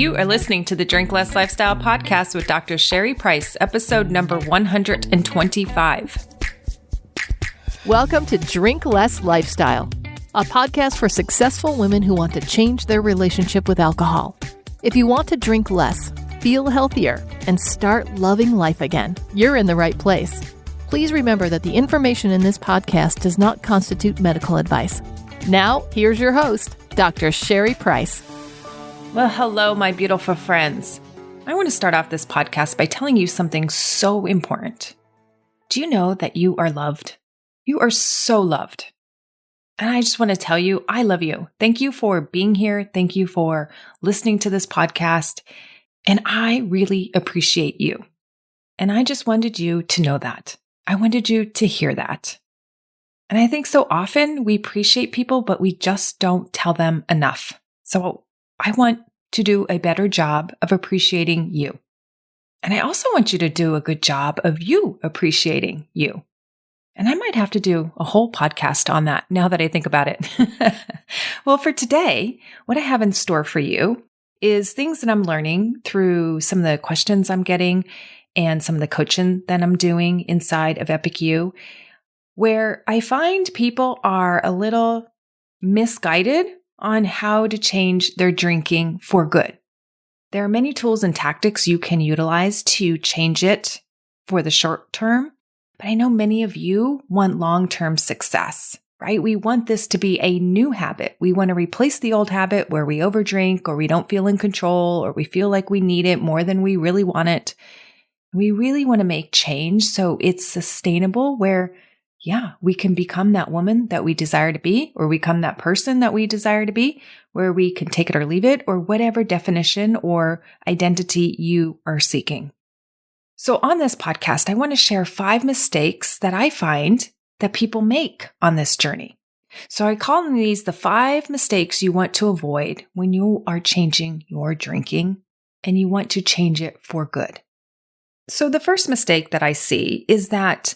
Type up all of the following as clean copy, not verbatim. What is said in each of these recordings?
You are listening to the Drink Less Lifestyle podcast with Dr. Sherry Price, episode number 125. Welcome to Drink Less Lifestyle, a podcast for successful women who want to change their relationship with alcohol. If you want to drink less, feel healthier, and start loving life again, you're in the right place. Please remember that the information in this podcast does not constitute medical advice. Now, here's your host, Dr. Sherry Price. Well, hello, my beautiful friends. I want to start off this podcast by telling you something so important. Do you know that you are loved? You are so loved. And I just want to tell you, I love you. Thank you for being here. Thank you for listening to this podcast. And I really appreciate you. And I just wanted you to know that. I wanted you to hear that. And I think so often we appreciate people, but we just don't tell them enough. So I want to do a better job of appreciating you. And I also want you to do a good job of you appreciating you. And I might have to do a whole podcast on that now that I think about it. Well, for today, what I have in store for you is things that I'm learning through some of the questions I'm getting and some of the coaching that I'm doing inside of Epic You, where I find people are a little misguided on how to change their drinking for good. There are many tools and tactics you can utilize to change it for the short term, but I know many of you want long-term success, right? We want this to be a new habit. We want to replace the old habit where we overdrink or we don't feel in control or we feel like we need it more than we really want it. We really want to make change so it's sustainable where we can become that woman that we desire to be, or become that person that we desire to be, where we can take it or leave it, or whatever definition or identity you are seeking. So on this podcast, I want to share 5 mistakes that I find that people make on this journey. So I call these the 5 mistakes you want to avoid when you are changing your drinking and you want to change it for good. So the first mistake that I see is that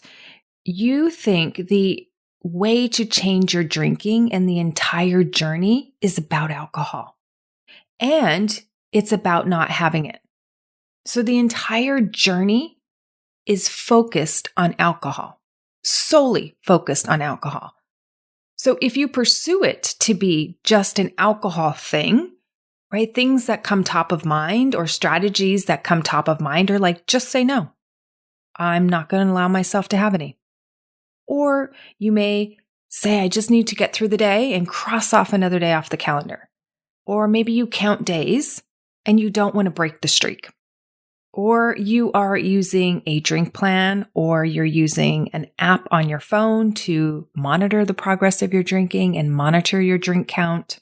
you think the way to change your drinking and the entire journey is about alcohol. And it's about not having it. So the entire journey is focused on alcohol, solely focused on alcohol. So if you pursue it to be just an alcohol thing, right? Things that come top of mind or strategies that come top of mind are like, just say no. I'm not going to allow myself to have any. Or you may say, I just need to get through the day and cross off another day off the calendar. Or maybe you count days and you don't want to break the streak. Or you are using a drink plan, or you're using an app on your phone to monitor the progress of your drinking and monitor your drink count.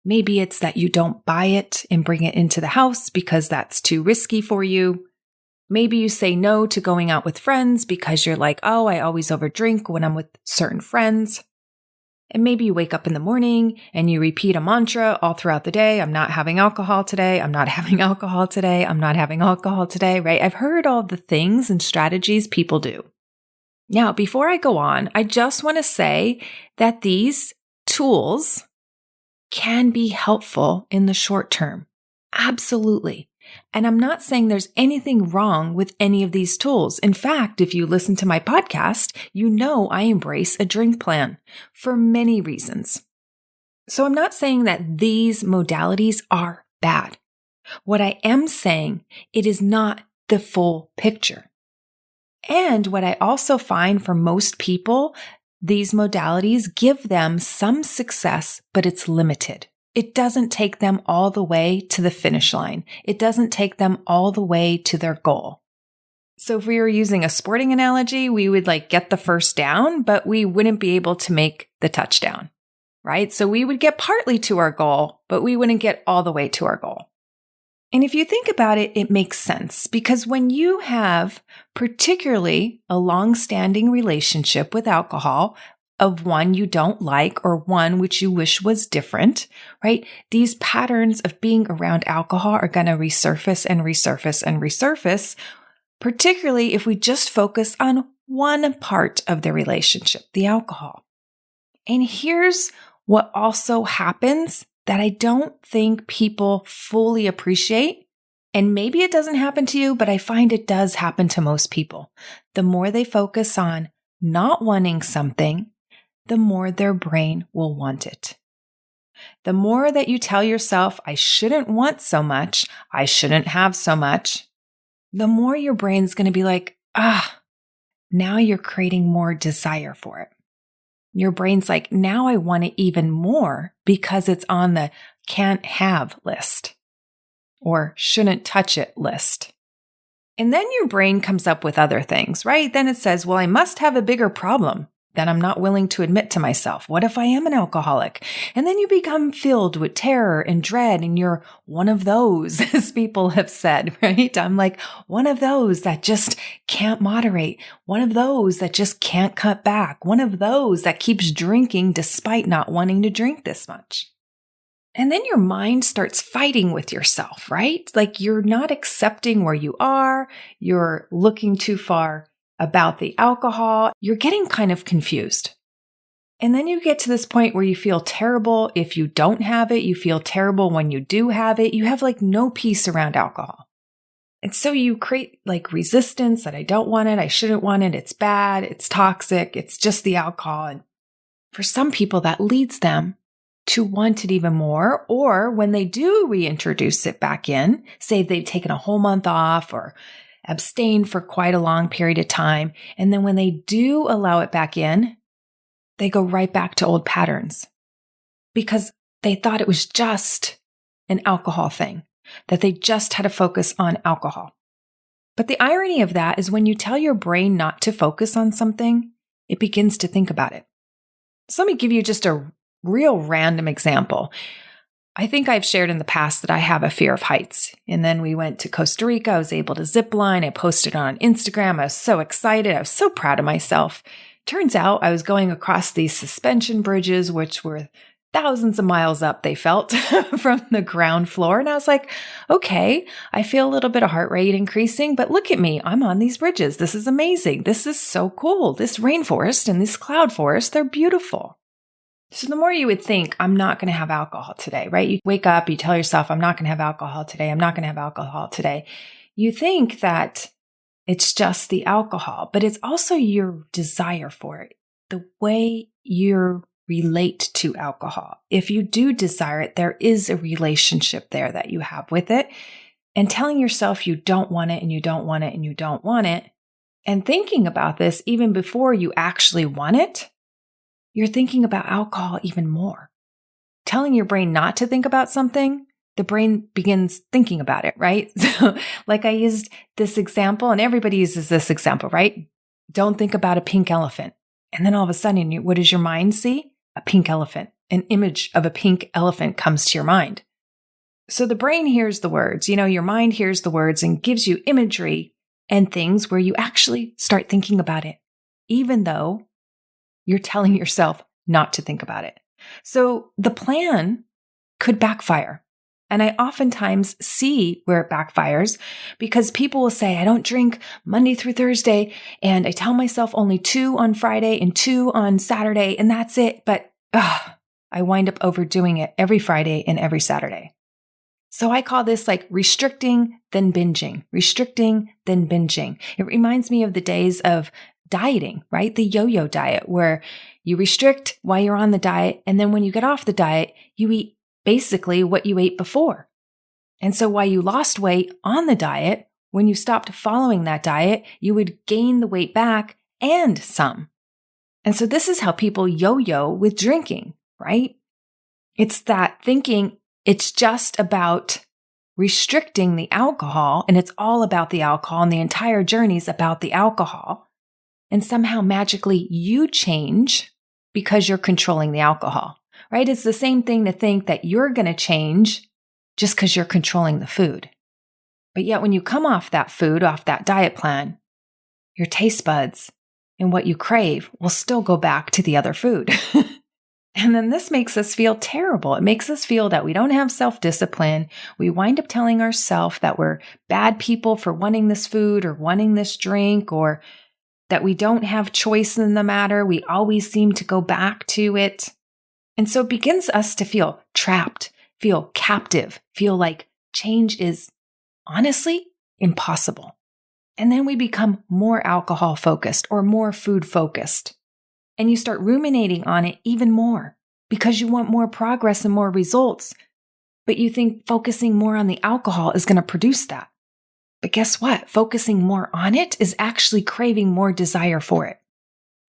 Maybe it's that you don't buy it and bring it into the house because that's too risky for you. Maybe you say no to going out with friends because you're like, oh, I always overdrink when I'm with certain friends. And maybe you wake up in the morning and you repeat a mantra all throughout the day. I'm not having alcohol today. I'm not having alcohol today. I'm not having alcohol today, right? I've heard all the things and strategies people do. Now, before I go on, I just want to say that these tools can be helpful in the short term. Absolutely. And I'm not saying there's anything wrong with any of these tools. In fact, if you listen to my podcast, you know I embrace a drink plan for many reasons. So I'm not saying that these modalities are bad. What I am saying, it is not the full picture. And what I also find for most people, these modalities give them some success, but it's limited. It doesn't take them all the way to the finish line. It doesn't take them all the way to their goal. So if we were using a sporting analogy, we would get the first down, but we wouldn't be able to make the touchdown, right? So we would get partly to our goal, but we wouldn't get all the way to our goal. And if you think about it, it makes sense because when you have particularly a long-standing relationship with alcohol, of one you don't like or one which you wish was different, right? These patterns of being around alcohol are going to resurface and resurface and resurface, particularly if we just focus on one part of the relationship, the alcohol. And here's what also happens that I don't think people fully appreciate. And maybe it doesn't happen to you, but I find it does happen to most people. The more they focus on not wanting something, the more their brain will want it. The more that you tell yourself, I shouldn't want so much, I shouldn't have so much, the more your brain's going to be like, now you're creating more desire for it. Your brain's like, now I want it even more because it's on the can't have list or shouldn't touch it list. And then your brain comes up with other things, right? Then it says, well, I must have a bigger problem that I'm not willing to admit to myself. What if I am an alcoholic? And then you become filled with terror and dread, and you're one of those, as people have said, right? I'm like one of those that just can't moderate, one of those that just can't cut back, one of those that keeps drinking despite not wanting to drink this much. And then your mind starts fighting with yourself, right? Like you're not accepting where you are, you're looking too far about the alcohol, you're getting kind of confused. And then you get to this point where you feel terrible if you don't have it, you feel terrible when you do have it, you have like no peace around alcohol. And so you create like resistance that I don't want it, I shouldn't want it, it's bad, it's toxic, it's just the alcohol. And for some people that leads them to want it even more, or when they do reintroduce it back in, say they've taken a whole month off or abstained for quite a long period of time, and then when they do allow it back in, they go right back to old patterns because they thought it was just an alcohol thing, that they just had to focus on alcohol. But the irony of that is when you tell your brain not to focus on something, it begins to think about it. So let me give you just a real random example. I think I've shared in the past that I have a fear of heights. And then we went to Costa Rica. I was able to zip line. I posted on Instagram. I was so excited. I was so proud of myself. Turns out I was going across these suspension bridges, which were thousands of miles up, they felt, from the ground floor. And I was like, okay, I feel a little bit of heart rate increasing, but look at me. I'm on these bridges. This is amazing. This is so cool. This rainforest and this cloud forest, they're beautiful. So the more you would think, I'm not going to have alcohol today, right? You wake up, you tell yourself, I'm not going to have alcohol today. I'm not going to have alcohol today. You think that it's just the alcohol, but it's also your desire for it, the way you relate to alcohol. If you do desire it, there is a relationship there that you have with it. And telling yourself you don't want it and you don't want it and you don't want it, and thinking about this even before you actually want it, you're thinking about alcohol even more. Telling your brain not to think about something, the brain begins thinking about it, right? So like I used this example, and everybody uses this example, right? Don't think about a pink elephant. And then all of a sudden, what does your mind see? A pink elephant. An image of a pink elephant comes to your mind. So the brain hears the words, your mind hears the words and gives you imagery and things where you actually start thinking about it, even though you're telling yourself not to think about it. So the plan could backfire. And I oftentimes see where it backfires because people will say, I don't drink Monday through Thursday, and I tell myself only 2 on Friday and 2 on Saturday, and that's it. But I wind up overdoing it every Friday and every Saturday. So I call this like restricting, then binging, restricting, then binging. It reminds me of the days of dieting, right? The yo-yo diet where you restrict while you're on the diet. And then when you get off the diet, you eat basically what you ate before. And so while you lost weight on the diet, when you stopped following that diet, you would gain the weight back and some. And so this is how people yo-yo with drinking, right? It's that thinking it's just about restricting the alcohol and it's all about the alcohol and the entire journey is about the alcohol. And somehow magically you change because you're controlling the alcohol, right? It's the same thing to think that you're going to change just because you're controlling the food. But yet when you come off that food, off that diet plan, your taste buds and what you crave will still go back to the other food. And then this makes us feel terrible. It makes us feel that we don't have self-discipline. We wind up telling ourselves that we're bad people for wanting this food or wanting this drink, or that we don't have choice in the matter. We always seem to go back to it. And so it begins us to feel trapped feel captive, feel like change is honestly impossible. And then we become more alcohol focused or more food focused. And you start ruminating on it even more because you want more progress and more results. But you think focusing more on the alcohol is going to produce that. But guess what? Focusing more on it is actually craving more desire for it.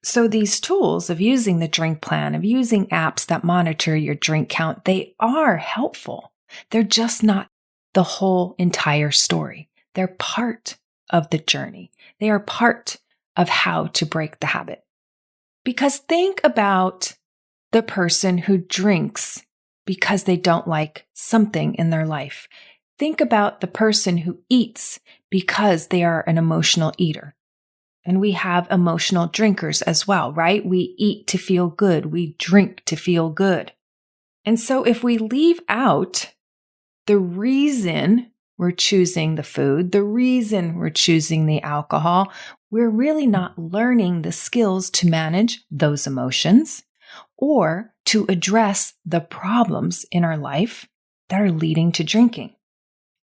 So these tools of using the drink plan, of using apps that monitor your drink count, they are helpful. They're just not the whole entire story. They're part of the journey. They are part of how to break the habit. Because think about the person who drinks because they don't like something in their life. Think about the person who eats because they are an emotional eater. And we have emotional drinkers as well, right? We eat to feel good. We drink to feel good. And so if we leave out the reason we're choosing the food, the reason we're choosing the alcohol, we're really not learning the skills to manage those emotions or to address the problems in our life that are leading to drinking.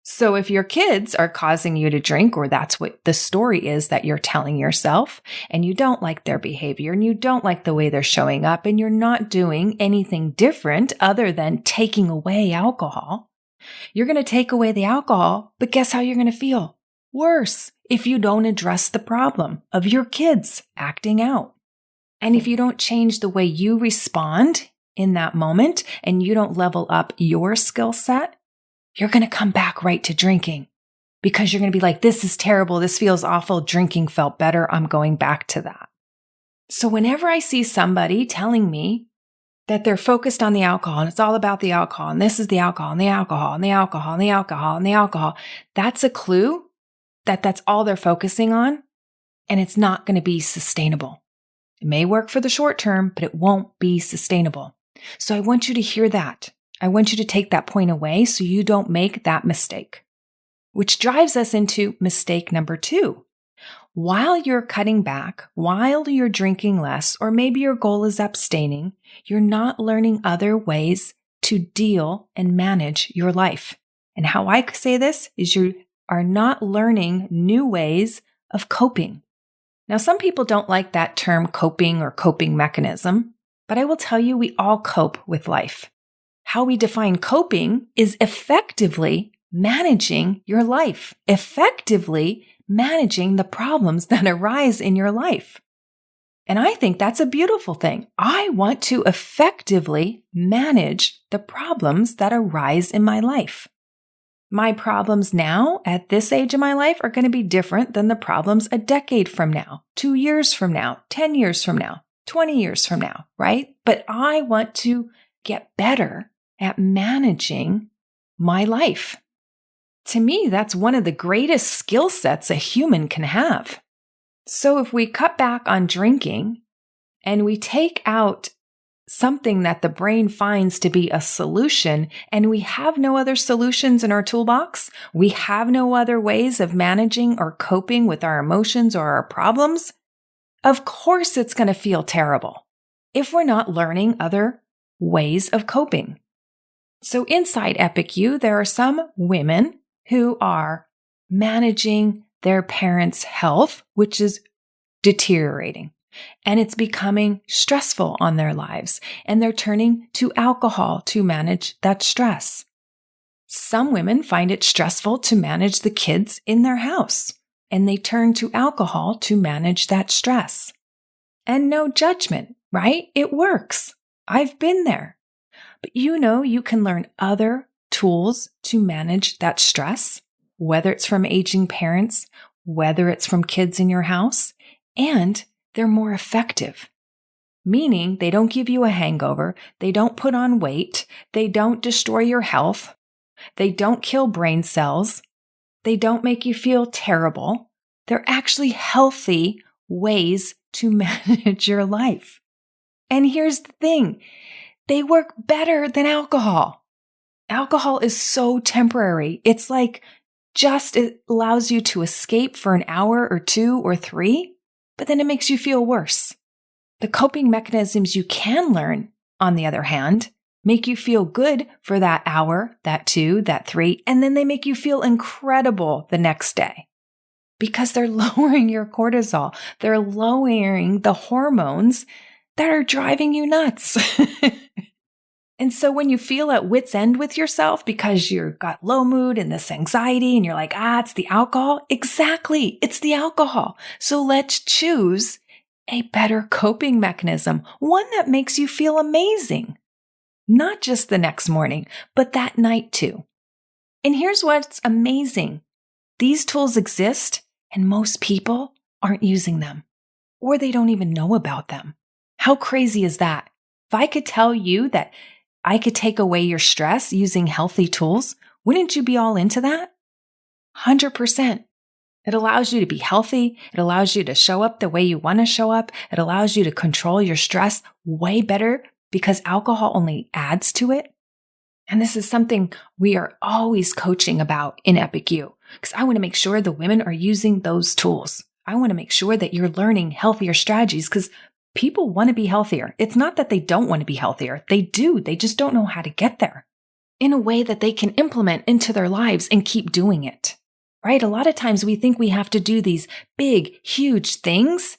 So if your kids are causing you to drink, or that's what the story is that you're telling yourself, and you don't like their behavior and you don't like the way they're showing up, and you're not doing anything different other than taking away alcohol, you're going to take away the alcohol, but guess how you're going to feel? Worse if you don't address the problem of your kids acting out. And if you don't change the way you respond in that moment and you don't level up your skill set, you're going to come back right to drinking because you're going to be like, this is terrible. This feels awful. Drinking felt better. I'm going back to that. So whenever I see somebody telling me that they're focused on the alcohol and it's all about the alcohol and this is the alcohol and the alcohol and the alcohol and the alcohol and the alcohol, that's a clue that that's all they're focusing on and it's not going to be sustainable. It may work for the short term, but it won't be sustainable. So I want you to hear that. I want you to take that point away so you don't make that mistake, which drives us into mistake number 2. While you're cutting back, while you're drinking less, or maybe your goal is abstaining, you're not learning other ways to deal and manage your life. And how I say this is you are not learning new ways of coping. Now, some people don't like that term coping or coping mechanism, but I will tell you we all cope with life. How we define coping is effectively managing your life, effectively managing the problems that arise in your life. And I think that's a beautiful thing. I want to effectively manage the problems that arise in my life. My problems now at this age of my life are going to be different than the problems a decade from now, 2 years from now, 10 years from now, 20 years from now, right? But I want to get better at managing my life. To me, that's one of the greatest skill sets a human can have. So if we cut back on drinking and we take out something that the brain finds to be a solution, and we have no other solutions in our toolbox, we have no other ways of managing or coping with our emotions or our problems, of course it's going to feel terrible if we're not learning other ways of coping. So inside Epic You, there are some women who are managing their parents' health, which is deteriorating. And it's becoming stressful on their lives, and they're turning to alcohol to manage that stress. Some women find it stressful to manage the kids in their house, and they turn to alcohol to manage that stress. And no judgment, right? It works. I've been there. But you can learn other tools to manage that stress, whether it's from aging parents, whether it's from kids in your house, and they're more effective, meaning they don't give you a hangover, they don't put on weight, they don't destroy your health, they don't kill brain cells, they don't make you feel terrible. They're actually healthy ways to manage your life. And here's the thing, they work better than alcohol. Alcohol is so temporary. It's like it allows you to escape for an hour or 2 or 3. But then it makes you feel worse. The coping mechanisms you can learn, on the other hand, make you feel good for that hour, that 2, that 3, and then they make you feel incredible the next day because they're lowering your cortisol. They're lowering the hormones that are driving you nuts. And so when you feel at wit's end with yourself because you've got low mood and this anxiety and you're like, it's the alcohol. Exactly. It's the alcohol. So let's choose a better coping mechanism, one that makes you feel amazing. Not just the next morning, but that night too. And here's what's amazing. These tools exist and most people aren't using them or they don't even know about them. How crazy is that? If I could tell you that I could take away your stress using healthy tools, wouldn't you be all into that? 100%. It allows you to be healthy. It allows you to show up the way you want to show up. It allows you to control your stress way better because alcohol only adds to it. And this is something we are always coaching about in Epic You because I want to make sure the women are using those tools. I want to make sure that you're learning healthier strategies because people want to be healthier. It's not that they don't want to be healthier. They do. They just don't know how to get there in a way that they can implement into their lives and keep doing it, right? A lot of times we think we have to do these big, huge things,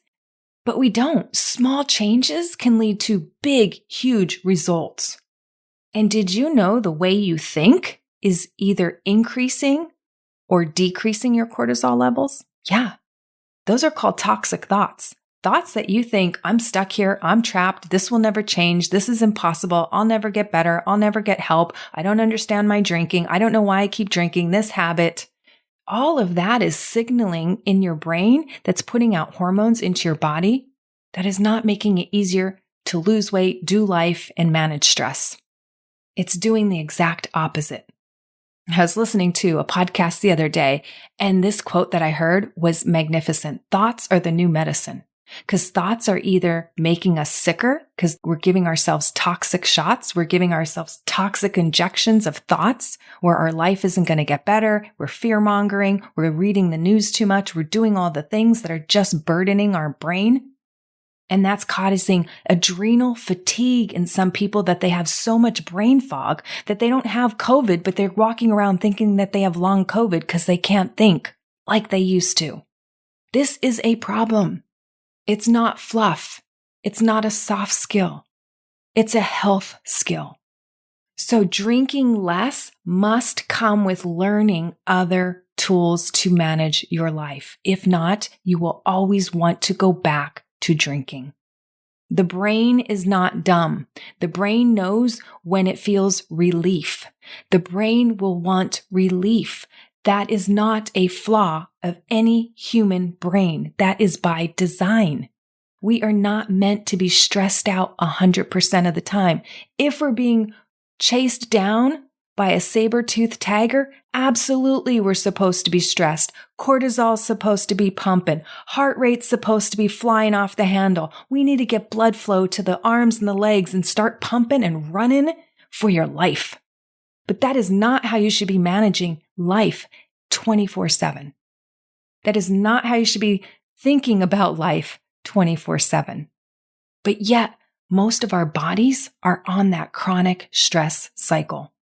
but we don't. Small changes can lead to big, huge results. And did you know the way you think is either increasing or decreasing your cortisol levels? Yeah. Those are called toxic thoughts. Thoughts that you think, I'm stuck here, I'm trapped, this will never change, this is impossible, I'll never get better, I'll never get help, I don't understand my drinking, I don't know why I keep drinking, this habit. All of that is signaling in your brain that's putting out hormones into your body that is not making it easier to lose weight, do life, and manage stress. It's doing the exact opposite. I was listening to a podcast the other day, and this quote that I heard was magnificent. Thoughts are the new medicine. Because thoughts are either making us sicker because we're giving ourselves toxic shots. We're giving ourselves toxic injections of thoughts where our life isn't going to get better. We're fear mongering. We're reading the news too much. We're doing all the things that are just burdening our brain. And that's causing adrenal fatigue in some people that they have so much brain fog that they don't have COVID, but they're walking around thinking that they have long COVID because they can't think like they used to. This is a problem. It's not fluff. It's not a soft skill. It's a health skill. So drinking less must come with learning other tools to manage your life. If not, you will always want to go back to drinking. The brain is not dumb. The brain knows when it feels relief. The brain will want relief. That is not a flaw of any human brain. That is by design. We are not meant to be stressed out 100% of the time. If we're being chased down by a saber-toothed tiger, absolutely we're supposed to be stressed. Cortisol's supposed to be pumping. Heart rate's supposed to be flying off the handle. We need to get blood flow to the arms and the legs and start pumping and running for your life. But that is not how you should be managing life 24/7. That is not how you should be thinking about life 24/7. But yet, most of our bodies are on that chronic stress cycle,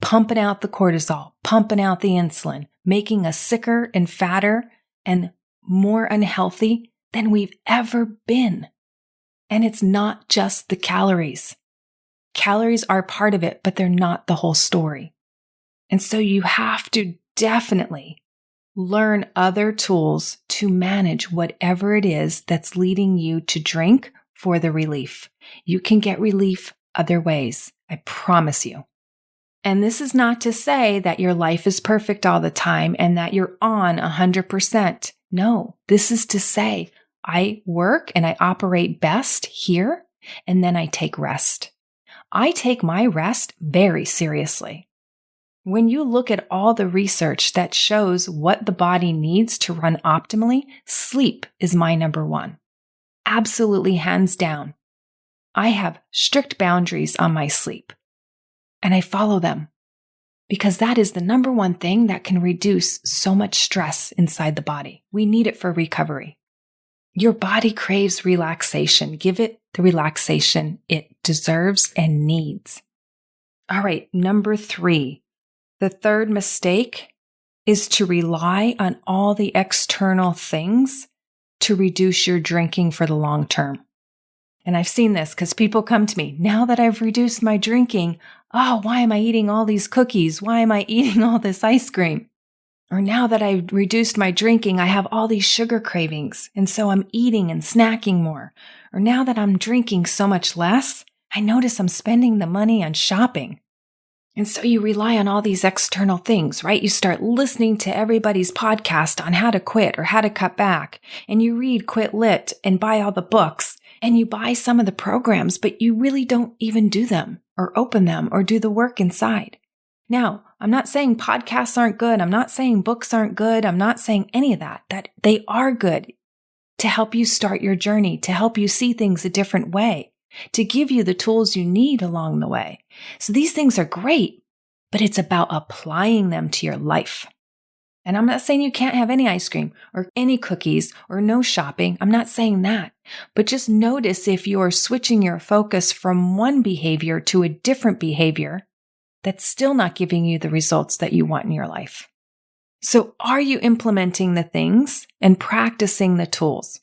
pumping out the cortisol, pumping out the insulin, making us sicker and fatter and more unhealthy than we've ever been. And it's not just the calories. Calories are part of it, but they're not the whole story. And so you have to definitely learn other tools to manage whatever it is that's leading you to drink for the relief. You can get relief other ways. I promise you. And this is not to say that your life is perfect all the time and that you're on 100%. No, this is to say I work and I operate best here, and then I take rest. I take my rest very seriously. When you look at all the research that shows what the body needs to run optimally, sleep is my number one. Absolutely hands down. I have strict boundaries on my sleep, and I follow them because that is the number one thing that can reduce so much stress inside the body. We need it for recovery. Your body craves relaxation. Give it the relaxation it deserves and needs. All right, number 3. The third mistake is to rely on all the external things to reduce your drinking for the long term. And I've seen this because people come to me, now that I've reduced my drinking, why am I eating all these cookies? Why am I eating all this ice cream? Or now that I've reduced my drinking, I have all these sugar cravings, and so I'm eating and snacking more. Or now that I'm drinking so much less, I notice I'm spending the money on shopping. And so you rely on all these external things, right? You start listening to everybody's podcast on how to quit or how to cut back, and you read Quit Lit and buy all the books, and you buy some of the programs, but you really don't even do them or open them or do the work inside. Now, I'm not saying podcasts aren't good. I'm not saying books aren't good. I'm not saying any of that they are good to help you start your journey, to help you see things a different way, to give you the tools you need along the way. So these things are great, but it's about applying them to your life. And I'm not saying you can't have any ice cream or any cookies or no shopping. I'm not saying that. But just notice if you're switching your focus from one behavior to a different behavior that's still not giving you the results that you want in your life. So are you implementing the things and practicing the tools?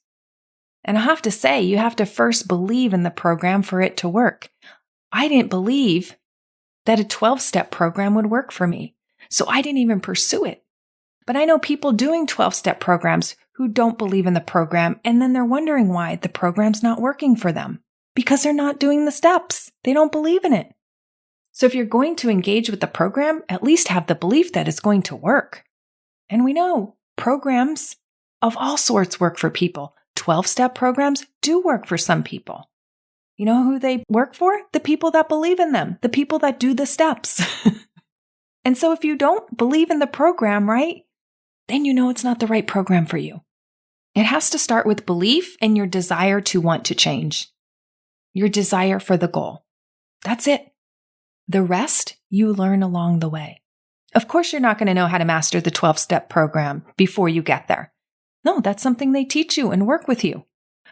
And I have to say, you have to first believe in the program for it to work. I didn't believe that a 12-step program would work for me, so I didn't even pursue it. But I know people doing 12-step programs who don't believe in the program, and then they're wondering why the program's not working for them. Because they're not doing the steps. They don't believe in it. So if you're going to engage with the program, at least have the belief that it's going to work. And we know programs of all sorts work for people. 12-step programs do work for some people. You know who they work for? The people that believe in them, the people that do the steps. And so if you don't believe in the program, right, then you know it's not the right program for you. It has to start with belief and your desire to want to change. Your desire for the goal. That's it. The rest you learn along the way. Of course, you're not going to know how to master the 12-step program before you get there. No, that's something they teach you and work with you.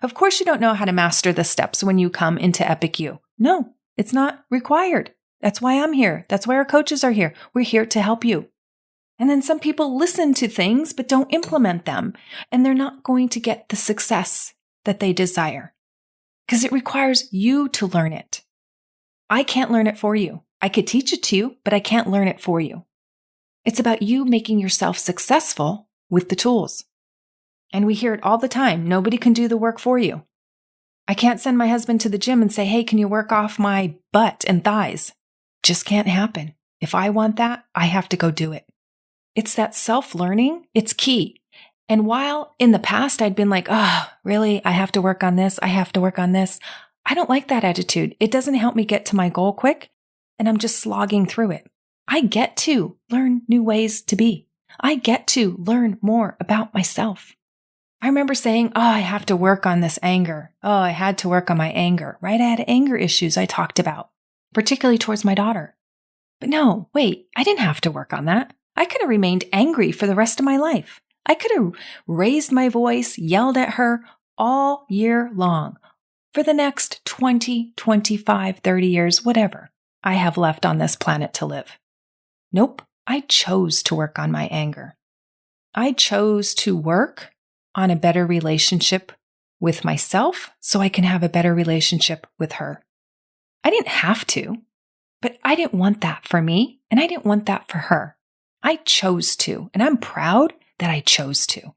Of course, you don't know how to master the steps when you come into Epic You. No, it's not required. That's why I'm here. That's why our coaches are here. We're here to help you. And then some people listen to things but don't implement them, and they're not going to get the success that they desire because it requires you to learn it. I can't learn it for you. I could teach it to you, but I can't learn it for you. It's about you making yourself successful with the tools. And we hear it all the time. Nobody can do the work for you. I can't send my husband to the gym and say, hey, can you work off my butt and thighs? Just can't happen. If I want that, I have to go do it. It's that self-learning. It's key. And while in the past I'd been like, really? I have to work on this. I have to work on this. I don't like that attitude. It doesn't help me get to my goal quick, and I'm just slogging through it. I get to learn new ways to be. I get to learn more about myself. I remember saying, I have to work on this anger. I had to work on my anger, right? I had anger issues I talked about, particularly towards my daughter. But no, wait, I didn't have to work on that. I could have remained angry for the rest of my life. I could have raised my voice, yelled at her all year long for the next 20, 25, 30 years, whatever I have left on this planet to live. Nope, I chose to work on my anger. I chose to work on a better relationship with myself so I can have a better relationship with her. I didn't have to, but I didn't want that for me, and I didn't want that for her. I chose to, and I'm proud that I chose to.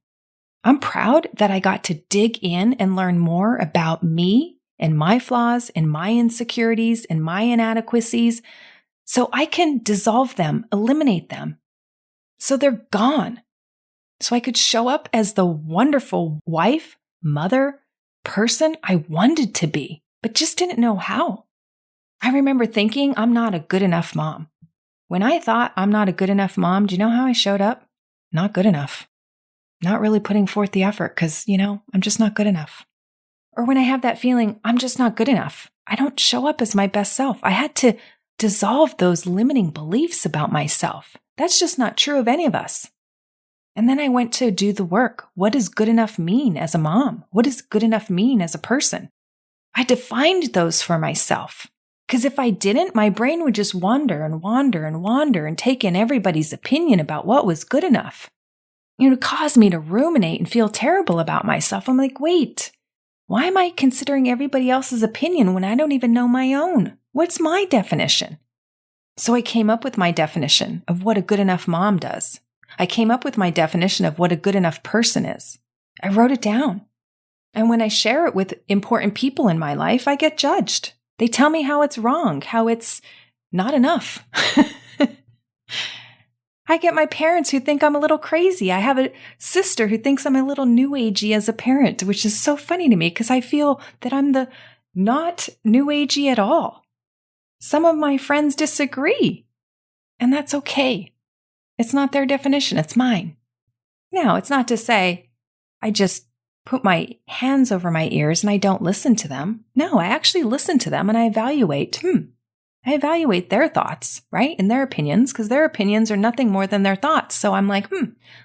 I'm proud that I got to dig in and learn more about me and my flaws and my insecurities and my inadequacies so I can dissolve them, eliminate them, so they're gone. So I could show up as the wonderful wife, mother, person I wanted to be, but just didn't know how. I remember thinking I'm not a good enough mom. When I thought I'm not a good enough mom, do you know how I showed up? Not good enough. Not really putting forth the effort because, I'm just not good enough. Or when I have that feeling, I'm just not good enough. I don't show up as my best self. I had to dissolve those limiting beliefs about myself. That's just not true of any of us. And then I went to do the work. What does good enough mean as a mom? What does good enough mean as a person? I defined those for myself Because if I didn't, my brain would just wander and wander and wander and take in everybody's opinion about what was good enough. It would cause me to ruminate and feel terrible about myself. I'm like, wait, why am I considering everybody else's opinion when I don't even know my own? What's my definition? So I came up with my definition of what a good enough mom does. I came up with my definition of what a good enough person is. I wrote it down. And when I share it with important people in my life, I get judged. They tell me how it's wrong, how it's not enough. I get my parents who think I'm a little crazy. I have a sister who thinks I'm a little new agey as a parent, which is so funny to me because I feel that I'm the not new agey at all. Some of my friends disagree, and that's okay. It's not their definition, it's mine. Now, it's not to say I just put my hands over my ears and I don't listen to them. No, I actually listen to them and I evaluate. I evaluate their thoughts, right? And their opinions, because their opinions are nothing more than their thoughts. So I'm like,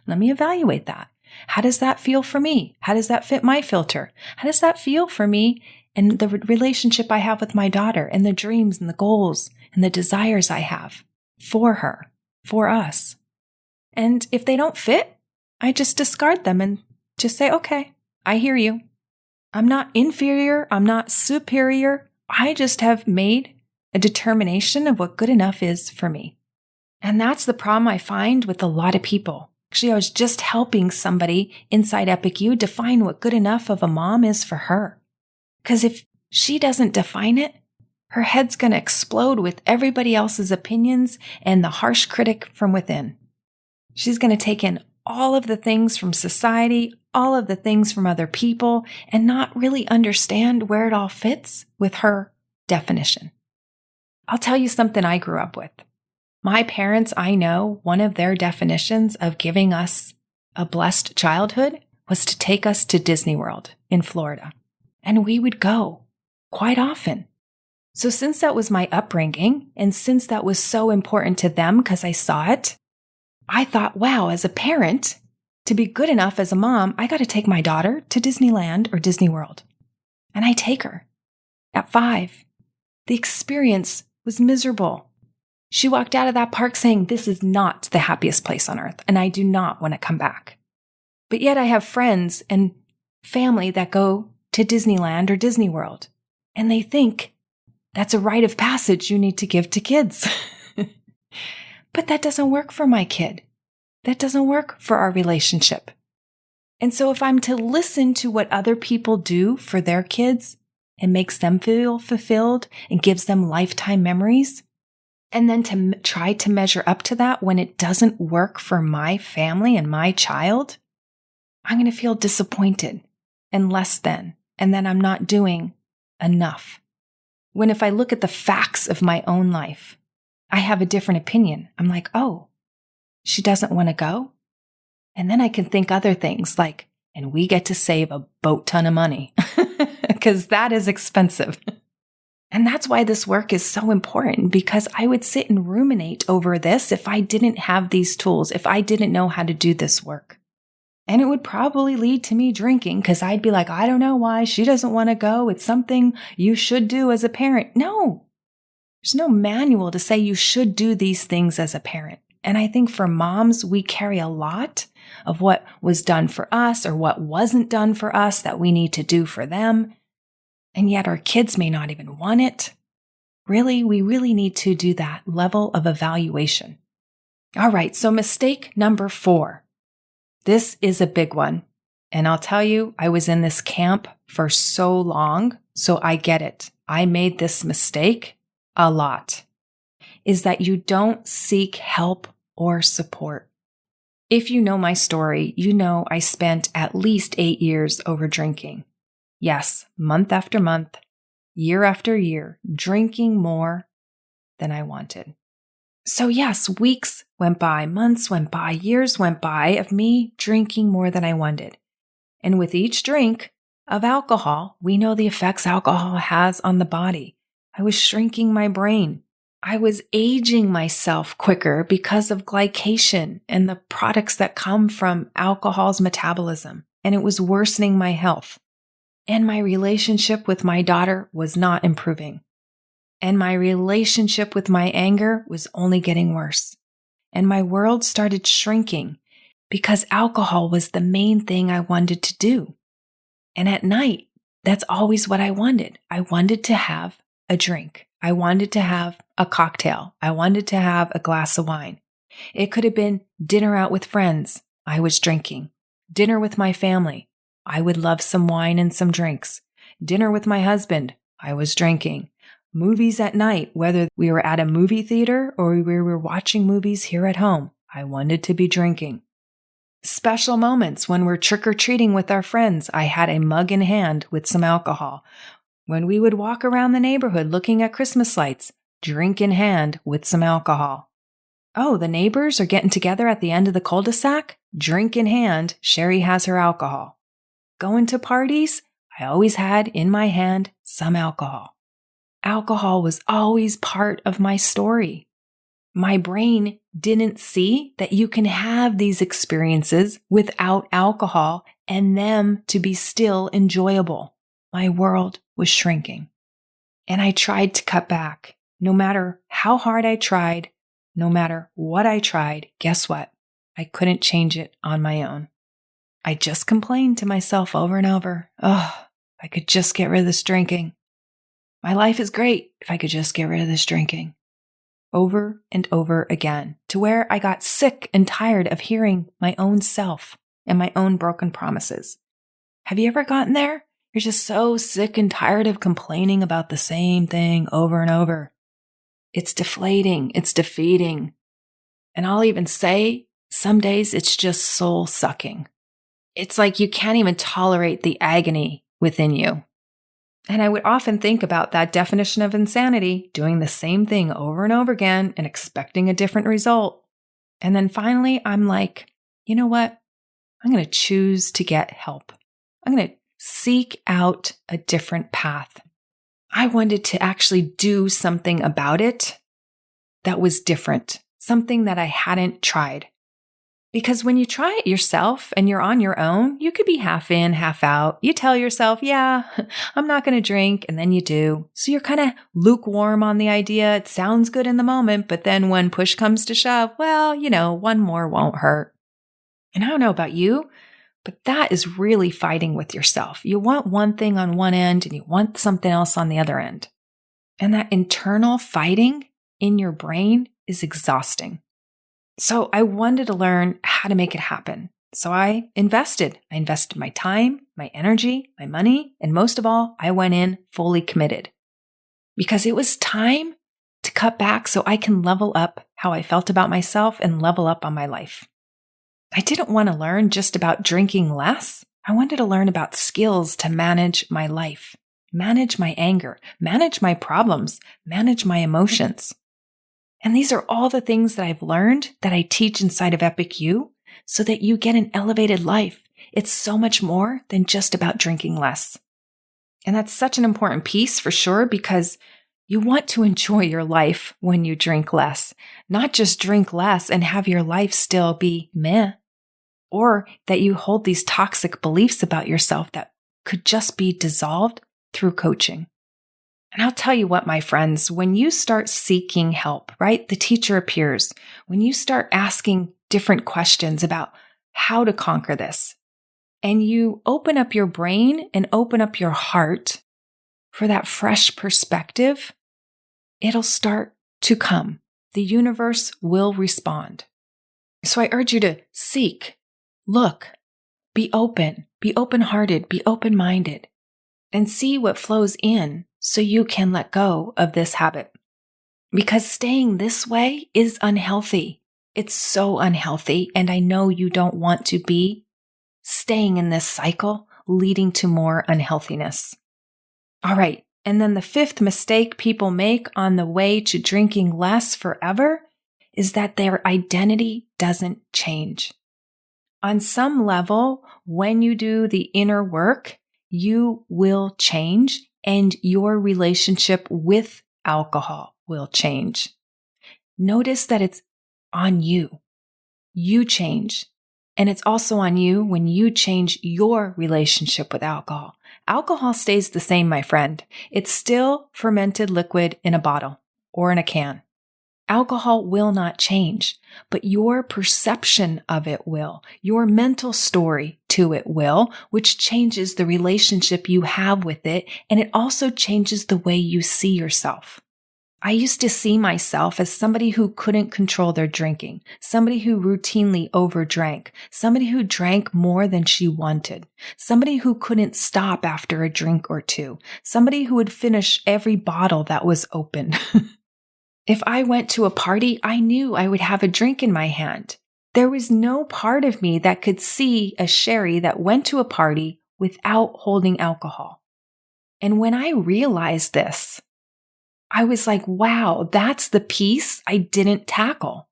let me evaluate that. How does that feel for me? How does that fit my filter? How does that feel for me and the relationship I have with my daughter and the dreams and the goals and the desires I have for her, for us? And if they don't fit, I just discard them and just say, okay, I hear you. I'm not inferior. I'm not superior. I just have made a determination of what good enough is for me. And that's the problem I find with a lot of people. Actually, I was just helping somebody inside Epic You define what good enough of a mom is for her. Because if she doesn't define it, her head's going to explode with everybody else's opinions and the harsh critic from within. She's going to take in all of the things from society, all of the things from other people, and not really understand where it all fits with her definition. I'll tell you something I grew up with. My parents, I know one of their definitions of giving us a blessed childhood was to take us to Disney World in Florida. And we would go quite often. So since that was my upbringing, and since that was so important to them because I saw it, I thought, wow, as a parent, to be good enough as a mom, I got to take my daughter to Disneyland or Disney World. And I take her at 5. The experience was miserable. She walked out of that park saying, this is not the happiest place on earth, and I do not want to come back. But yet I have friends and family that go to Disneyland or Disney World, and they think that's a rite of passage you need to give to kids. But that doesn't work for my kid. That doesn't work for our relationship. And so if I'm to listen to what other people do for their kids, and makes them feel fulfilled and gives them lifetime memories, and then to try to measure up to that when it doesn't work for my family and my child, I'm going to feel disappointed and less than, and then I'm not doing enough. When if I look at the facts of my own life, I have a different opinion. I'm like, oh, she doesn't want to go? And then I can think other things like, and we get to save a boat ton of money. Because that is expensive. And that's why this work is so important, because I would sit and ruminate over this if I didn't have these tools, if I didn't know how to do this work. And it would probably lead to me drinking because I'd be like, I don't know why she doesn't want to go. It's something you should do as a parent. No, there's no manual to say you should do these things as a parent. And I think for moms, we carry a lot of what was done for us or what wasn't done for us that we need to do for them. And yet our kids may not even want it. Really, we really need to do that level of evaluation. All right, so mistake number 4. This is a big one. And I'll tell you, I was in this camp for so long, so I get it. I made this mistake a lot. Is that you don't seek help or support. If you know my story, you know I spent at least 8 years over drinking. Yes, month after month, year after year, drinking more than I wanted. So yes, weeks went by, months went by, years went by of me drinking more than I wanted. And with each drink of alcohol, we know the effects alcohol has on the body. I was shrinking my brain. I was aging myself quicker because of glycation and the products that come from alcohol's metabolism. And it was worsening my health. And my relationship with my daughter was not improving. And my relationship with my anger was only getting worse. And my world started shrinking because alcohol was the main thing I wanted to do. And at night, that's always what I wanted. I wanted to have a drink. I wanted to have a cocktail. I wanted to have a glass of wine. It could have been dinner out with friends. I was drinking. Dinner with my family. I would love some wine and some drinks. Dinner with my husband. I was drinking. Movies at night, whether we were at a movie theater or we were watching movies here at home. I wanted to be drinking. Special moments when we're trick-or-treating with our friends. I had a mug in hand with some alcohol. When we would walk around the neighborhood looking at Christmas lights, drink in hand with some alcohol. Oh, the neighbors are getting together at the end of the cul-de-sac? Drink in hand, Sherry has her alcohol. Going to parties? I always had in my hand some alcohol. Alcohol was always part of my story. My brain didn't see that you can have these experiences without alcohol and them to be still enjoyable. My world was shrinking. And I tried to cut back. No matter how hard I tried, no matter what I tried, guess what? I couldn't change it on my own. I just complained to myself over and over. Oh, I could just get rid of this drinking. My life is great if I could just get rid of this drinking. Over and over again, to where I got sick and tired of hearing my own self and my own broken promises. Have you ever gotten there? You're just so sick and tired of complaining about the same thing over and over. It's deflating. It's defeating. And I'll even say, some days it's just soul sucking. It's like you can't even tolerate the agony within you. And I would often think about that definition of insanity, doing the same thing over and over again and expecting a different result. And then finally, I'm like, you know what? I'm going to choose to get help. I'm going to seek out a different path. I wanted to actually do something about it that was different, something that I hadn't tried. Because when you try it yourself and you're on your own, you could be half in, half out. You tell yourself, yeah, I'm not going to drink, and then you do. So you're kind of lukewarm on the idea. It sounds good in the moment, but then when push comes to shove, well, one more won't hurt. And I don't know about you, but that is really fighting with yourself. You want one thing on one end and you want something else on the other end. And that internal fighting in your brain is exhausting. So I wanted to learn how to make it happen. So I invested. I invested my time, my energy, my money, and most of all, I went in fully committed. Because it was time to cut back so I can level up how I felt about myself and level up on my life. I didn't want to learn just about drinking less. I wanted to learn about skills to manage my life, manage my anger, manage my problems, manage my emotions. And these are all the things that I've learned that I teach inside of Epic You so that you get an elevated life. It's so much more than just about drinking less. And that's such an important piece for sure, because you want to enjoy your life when you drink less, not just drink less and have your life still be meh, or that you hold these toxic beliefs about yourself that could just be dissolved through coaching. And I'll tell you what, my friends, when you start seeking help, right? The teacher appears. When you start asking different questions about how to conquer this, and you open up your brain and open up your heart for that fresh perspective, it'll start to come. The universe will respond. So I urge you to seek, look, be open-hearted, be open-minded, and see what flows in so you can let go of this habit. Because staying this way is unhealthy. It's so unhealthy, and I know you don't want to be staying in this cycle, leading to more unhealthiness. All right, and then the fifth mistake people make on the way to drinking less forever is that their identity doesn't change. On some level, when you do the inner work, you will change and your relationship with alcohol will change. Notice that it's on you. You change. And it's also on you when you change your relationship with alcohol. Alcohol stays the same, my friend. It's still fermented liquid in a bottle or in a can. Alcohol will not change, but your perception of it will. Your mental story to it will, which changes the relationship you have with it, and it also changes the way you see yourself. I used to see myself as somebody who couldn't control their drinking, somebody who routinely overdrank, somebody who drank more than she wanted, somebody who couldn't stop after a drink or two, somebody who would finish every bottle that was open. If I went to a party, I knew I would have a drink in my hand. There was no part of me that could see a Sherry that went to a party without holding alcohol. And when I realized this, I was like, wow, that's the piece I didn't tackle.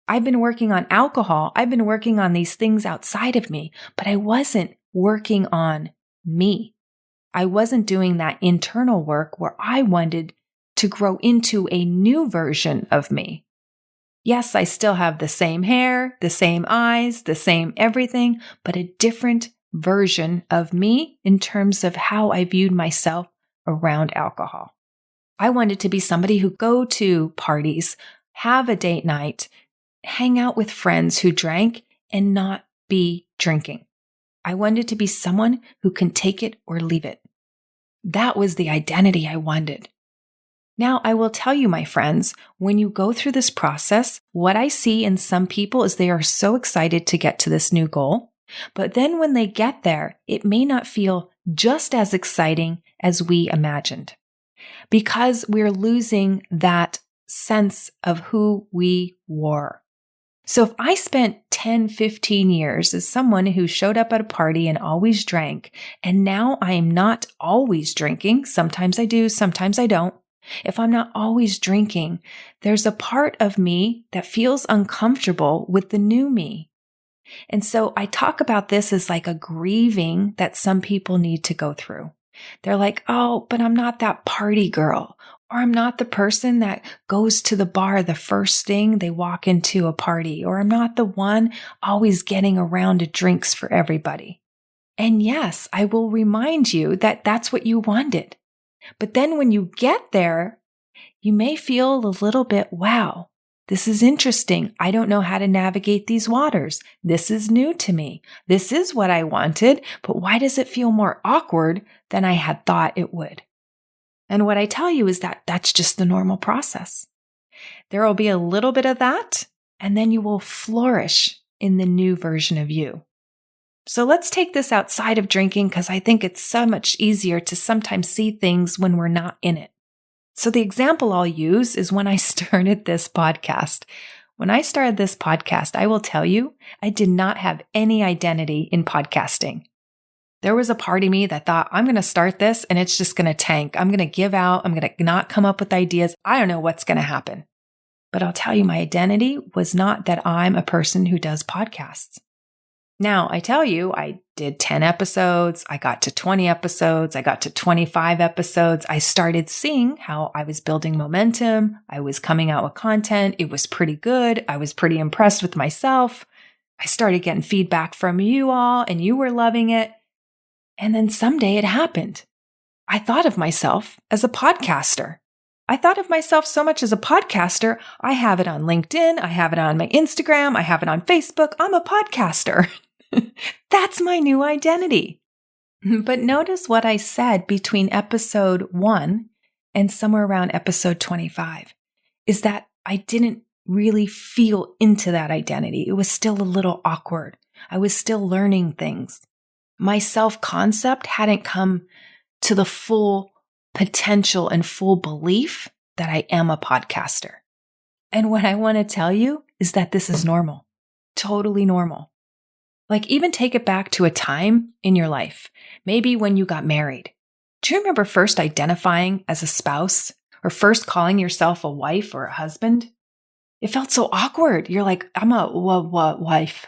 I've been working on alcohol. I've been working on these things outside of me, but I wasn't working on me. I wasn't doing that internal work where I wanted to grow into a new version of me. Yes, I still have the same hair, the same eyes, the same everything, but a different version of me in terms of how I viewed myself around alcohol. I wanted to be somebody who go to parties, have a date night, hang out with friends who drank and not be drinking. I wanted to be someone who can take it or leave it. That was the identity I wanted. Now, I will tell you, my friends, when you go through this process, what I see in some people is they are so excited to get to this new goal. But then when they get there, it may not feel just as exciting as we imagined because we're losing that sense of who we were. So if I spent 10, 15 years as someone who showed up at a party and always drank, and now I am not always drinking, sometimes I do, sometimes I don't. If I'm not always drinking, there's a part of me that feels uncomfortable with the new me. And so I talk about this as like a grieving that some people need to go through. They're like, oh, but I'm not that party girl, or I'm not the person that goes to the bar the first thing they walk into a party, or I'm not the one always getting around to drinks for everybody. And yes, I will remind you that that's what you wanted. But then when you get there, you may feel a little bit, wow, this is interesting. I don't know how to navigate these waters. This is new to me. This is what I wanted, but why does it feel more awkward than I had thought it would? And what I tell you is that that's just the normal process. There will be a little bit of that, and then you will flourish in the new version of you. So let's take this outside of drinking because I think it's so much easier to sometimes see things when we're not in it. So the example I'll use is when I started this podcast. When I started this podcast, I will tell you, I did not have any identity in podcasting. There was a part of me that thought, I'm going to start this and it's just going to tank. I'm going to give out. I'm going to not come up with ideas. I don't know what's going to happen. But I'll tell you, my identity was not that I'm a person who does podcasts. Now, I tell you, I did 10 episodes, I got to 20 episodes, I got to 25 episodes. I started seeing how I was building momentum. I was coming out with content. It was pretty good. I was pretty impressed with myself. I started getting feedback from you all, and you were loving it. And then someday it happened. I thought of myself as a podcaster. I thought of myself so much as a podcaster. I have it on LinkedIn. I have it on my Instagram. I have it on Facebook. I'm a podcaster. That's my new identity. But notice what I said between episode 1 and somewhere around episode 25 is that I didn't really feel into that identity. It was still a little awkward. I was still learning things. My self-concept hadn't come to the full potential and full belief that I am a podcaster. And what I want to tell you is that this is normal, totally normal. Like even take it back to a time in your life, maybe when you got married. Do you remember first identifying as a spouse or first calling yourself a wife or a husband? It felt so awkward. You're like, I'm a wife.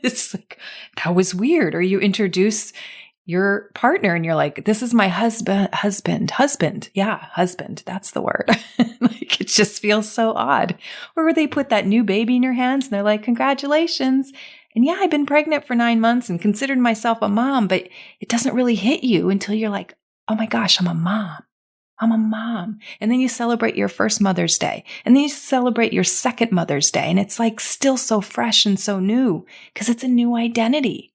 It's like, that was weird. Or you introduce your partner and you're like, this is my husband. Yeah, husband. That's the word. Like, it just feels so odd. Or where they put that new baby in your hands and they're like, congratulations. And yeah, I've been pregnant for 9 months and considered myself a mom, but it doesn't really hit you until you're like, oh my gosh, I'm a mom. I'm a mom. And then you celebrate your first Mother's Day. And then you celebrate your second Mother's Day. And it's like still so fresh and so new because it's a new identity.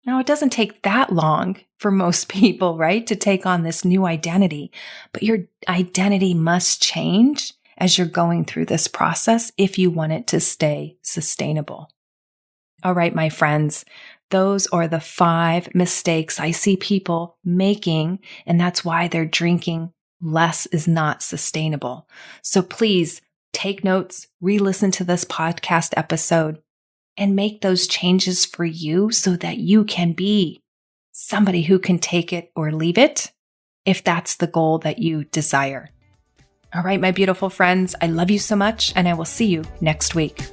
Now, it doesn't take that long for most people, right, to take on this new identity, but your identity must change as you're going through this process if you want it to stay sustainable. All right, my friends, those are the 5 mistakes I see people making, and that's why they're drinking less is not sustainable. So please take notes, re-listen to this podcast episode, and make those changes for you so that you can be somebody who can take it or leave it if that's the goal that you desire. All right, my beautiful friends, I love you so much, and I will see you next week.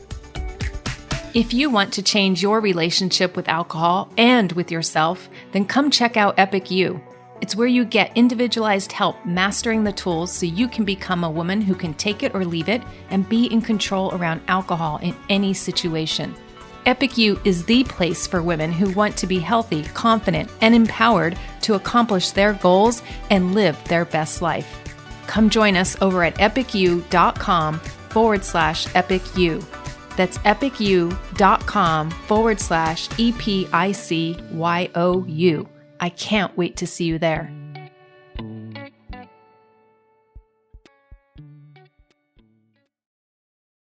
If you want to change your relationship with alcohol and with yourself, then come check out Epic You. It's where you get individualized help mastering the tools so you can become a woman who can take it or leave it and be in control around alcohol in any situation. Epic You is the place for women who want to be healthy, confident, and empowered to accomplish their goals and live their best life. Come join us over at epicu.com/epicu. That's epicu.com/EPICYOU. I can't wait to see you there.